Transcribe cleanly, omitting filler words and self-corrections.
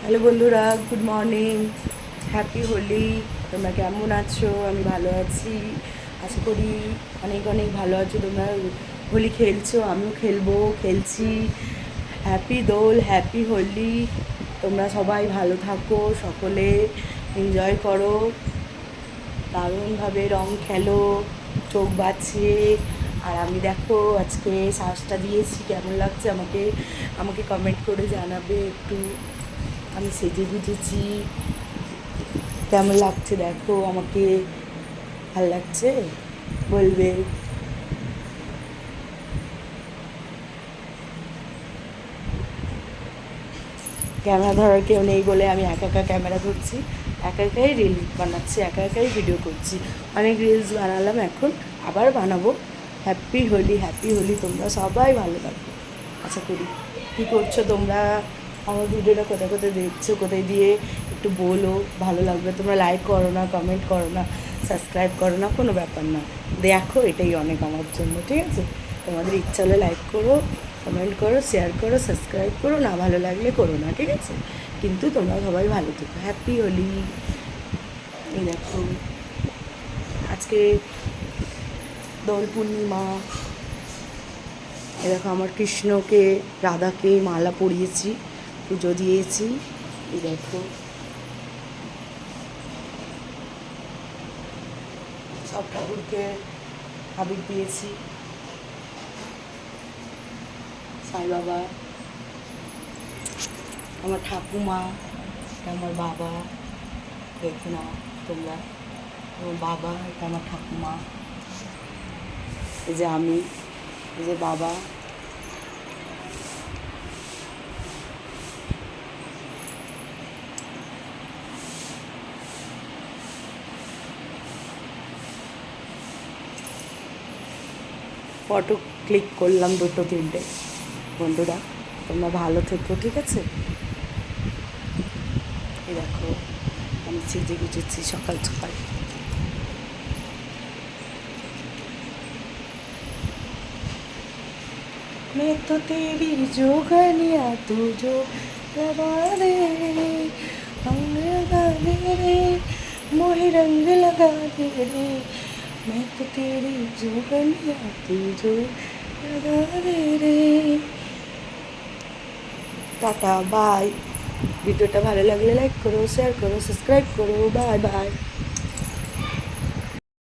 Hello বন্ধুরা, good morning, happy Holi. তোমরা কেমন আছো? আমি ভালো আছি, আশা করি অনেক অনেক ভালো আছো। তোমরা হোলি খেলছো, আমিও খেলছি। হ্যাপি দোল, হ্যাপি হোলি। তোমরা সবাই ভালো থাকো, সকলে এনজয় করো, দারুণভাবে রং খেলো, চোখ বাঁচিয়ে। আর আমি দেখো আজকে শ্বাসটা দিয়েছি, কেমন লাগছে আমাকে আমাকে কমেন্ট করে জানাবে একটু। আমি সেজে গুজেছি, কেমন লাগছে দেখো আমাকে, ভাল লাগছে বলবে। ক্যামেরা ধরার কেউ নেই বলে আমি একা একা ক্যামেরা ধরছি, একা একাই রিল বানাচ্ছি, একা একাই ভিডিও করছি। অনেক রিলস বানালাম, এখন আবার বানাবো। Happy Holi, happy Holi. তোমরা সবাই ভালো থাকো আশা করি। কী করছো তোমরা? আমার ভিডিওটা কোথায় কোথায় দেখছো, কোথায় দিয়ে একটু বলো, ভালো লাগবে। তোমরা লাইক করো না, কমেন্ট করো না, সাবস্ক্রাইব করো না, কোনো ব্যাপার না, দেখো এটাই অনেক আমার জন্য। ঠিক আছে, তোমাদের ইচ্ছা হলে লাইক করো, কমেন্ট করো, শেয়ার করো, সাবস্ক্রাইব করো, না ভালো লাগলে করো না, ঠিক আছে? কিন্তু তোমরা সবাই ভালো থেকো। হ্যাপি হোলি। এই দেখো আজকে দোল পূর্ণিমা। এ দেখো আমার কৃষ্ণকে, রাধাকে মালা পরিয়েছি, পুজো দিয়েছি। এই দেখো সব ঠাকুরকে আবির দিয়েছি। সাই বাবা, আমার ঠাকুমা, এটা আমার বাবা। দেখো না তোমরা, আমার বাবা, এটা আমার ঠাকুমা, এই যে আমি, এই যে বাবা। ফটো ক্লিক করলাম দুটো তিনটে। বন্ধুরা তোমরা ভালো থেকো, ঠিক আছে? এই দেখো আমি সেজে গুজেছি সকাল সকাল। मैं तो तेरी जोगनिया तू जो लगा दे, रंग लगा दे रे, मोहे रंग लगा दे रे। मैं तो तेरी जोगनिया तू जो लगा दे रे। Tata, bye. ভিডিওটা ভালো লাগলে লাইক করো, শেয়ার করো, সাবস্ক্রাইব করো। Bye by.